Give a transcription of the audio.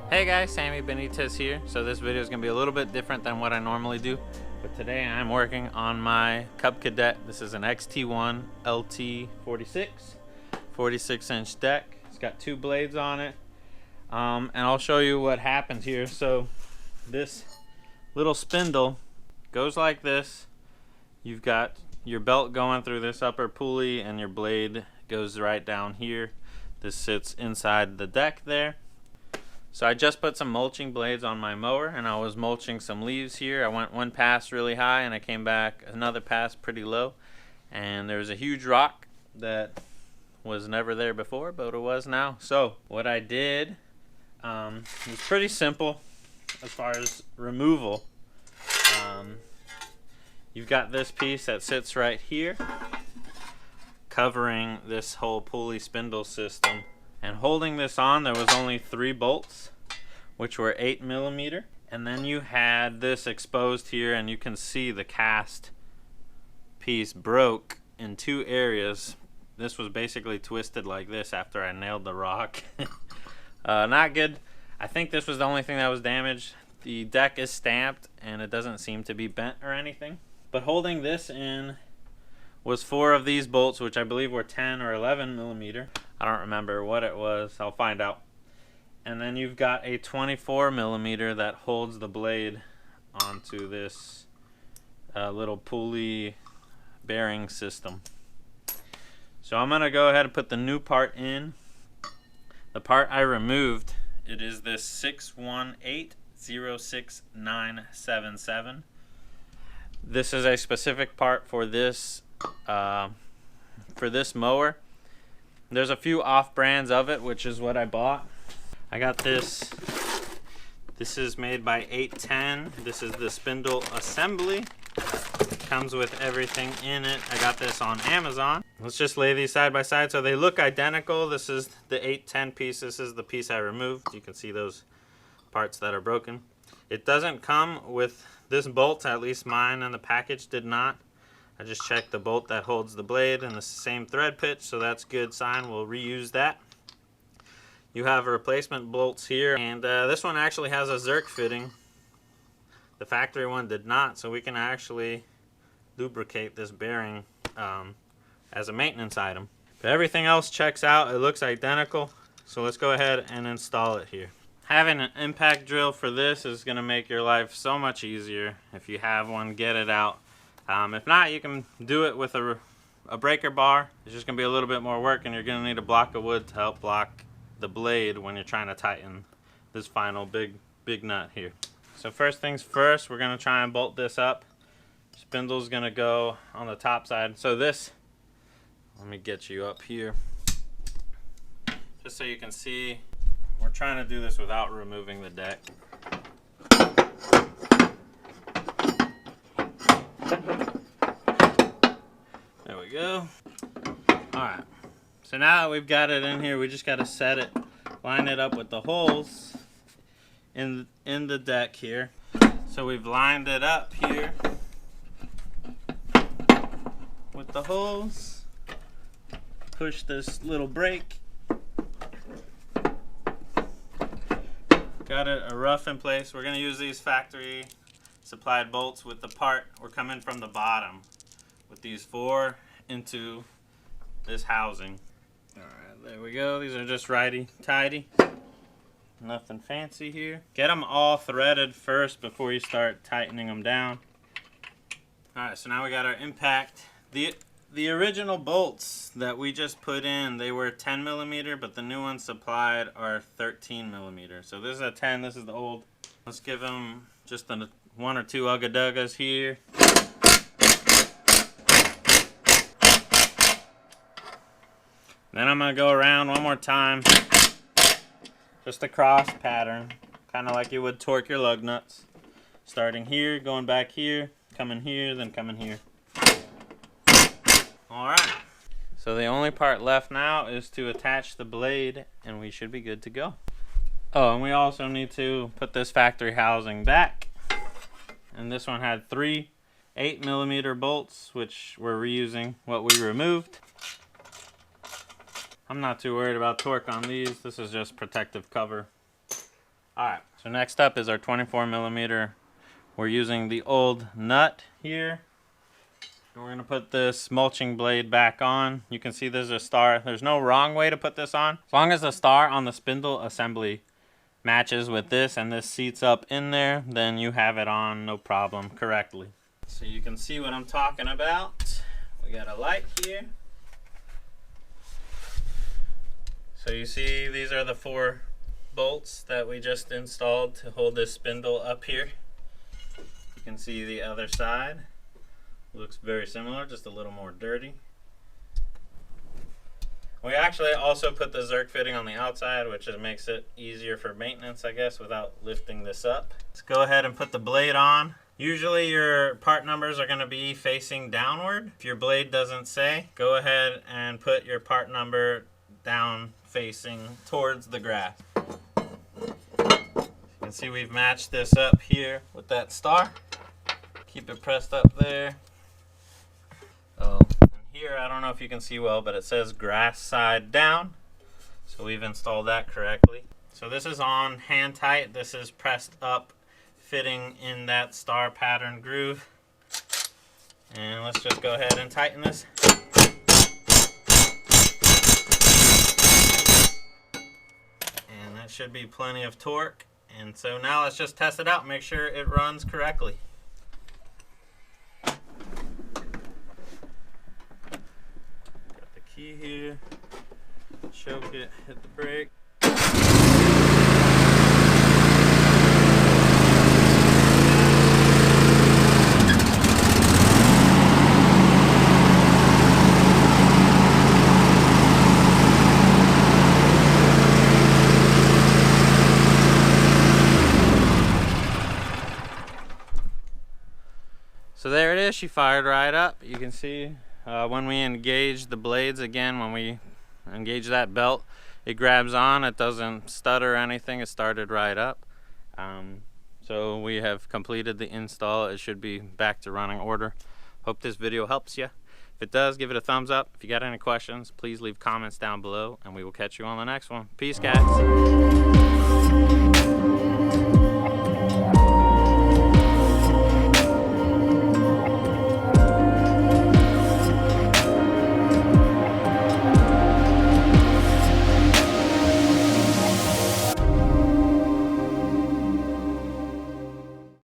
Hey guys, Sammy Benitez here. So this video is going to be a little bit different than what I normally do. But today I'm working on my Cub Cadet. This is an XT1 LT46, 46-inch deck. It's got two blades on it. And I'll show you what happens here. So this little spindle goes like this. You've got your belt going through this upper pulley and your blade goes right down here. This sits inside the deck there. So I just put some mulching blades on my mower and I was mulching some leaves here. I went one pass really high and I came back another pass pretty low. And there was a huge rock that was never there before, but it was now. So what I did was pretty simple as far as removal. You've got this piece that sits right here covering this whole pulley spindle system. And holding this on, there was only 3 bolts, which were 8mm. And then you had this exposed here, and you can see the cast piece broke in 2 areas. This was basically twisted like this after I nailed the rock. Not good. I think this was the only thing that was damaged. The deck is stamped, and it doesn't seem to be bent or anything. But holding this in was 4 of these bolts, which I believe were 10 or 11mm. I don't remember what it was. I'll find out. And then you've got a 24mm that holds the blade onto this little pulley bearing system. So I'm going to go ahead and put the new part in. The part I removed, it is this 618-06977. This is a specific part for this mower. There's a few off brands of it, which is what I bought. I got this. This is made by 810. This is the Spindle Assembly. Comes with everything in it. I got this on Amazon. Let's just lay these side by side so they look identical. This is the 810 piece. This is the piece I removed. You can see those parts that are broken. It doesn't come with this bolt, at least mine and the package did not. I just checked the bolt that holds the blade in the same thread pitch, so that's good sign. We'll reuse that. You have replacement bolts here, and this one actually has a Zerk fitting. The factory one did not, so we can actually lubricate this bearing as a maintenance item. But everything else checks out. It looks identical, so let's go ahead and install it here. Having an impact drill for this is going to make your life so much easier. If you have one, get it out. If not, you can do it with a breaker bar. It's just going to be a little bit more work, and you're going to need a block of wood to help block the blade when you're trying to tighten this final big nut here. So first things first, we're going to try and bolt this up. Spindle's going to go on the top side. So this, let me get you up here, just so you can see. We're trying to do this without removing the deck. There we go. Alright, so now that we've got it in here, we just got to set it, line it up with the holes in the deck here. So we've lined it up here with the holes. Push this little brake. Got it rough in place. We're going to use these factory supplied bolts with the part. We're coming from the bottom with these 4 into this housing. Alright, there we go. These are just righty-tighty. Nothing fancy here. Get them all threaded first before you start tightening them down. Alright, so now we got our impact. The original bolts that we just put in, they were 10mm, but the new ones supplied are 13mm. So this is a 10, this is the old. Let's give them just 1 or 2 ugga-duggas here. Then I'm going to go around one more time. Just a cross pattern, kind of like you would torque your lug nuts. Starting here, going back here, coming here, then coming here. Alright, so the only part left now is to attach the blade and we should be good to go. Oh, and we also need to put this factory housing back. And this one had 3 8mm bolts, which we're reusing what we removed. I'm not too worried about torque on these. This is just protective cover. Alright, so next up is our 24mm. We're using the old nut here. And we're going to put this mulching blade back on. You can see there's a star. There's no wrong way to put this on. As long as the star on the spindle assembly matches with this and this seats up in there, then you have it on no problem correctly. So you can see what I'm talking about. We got a light here. So you see these are the 4 bolts that we just installed to hold this spindle up here. You can see the other side. Looks very similar, just a little more dirty. We actually also put the Zerk fitting on the outside, which makes it easier for maintenance, I guess, without lifting this up. Let's go ahead and put the blade on. Usually your part numbers are going to be facing downward. If your blade doesn't say, go ahead and put your part number down facing towards the grass. You can see we've matched this up here with that star. Keep it pressed up there. Oh, and here I don't know if you can see well, but it says grass side down. So we've installed that correctly. So this is on hand tight. This is pressed up, fitting in that star pattern groove. And let's just go ahead and tighten this. And that should be plenty of torque. And so now let's just test it out and make sure it runs correctly. Got the key here. Choke it, hit the brake. So there it is, she fired right up. You can see when we engage the blades again, when we engage that belt, it grabs on, it doesn't stutter or anything, it started right up. So we have completed the install. It should be back to running order. Hope this video helps you. If it does, give it a thumbs up. If you got any questions, please leave comments down below and we will catch you on the next one. Peace, guys.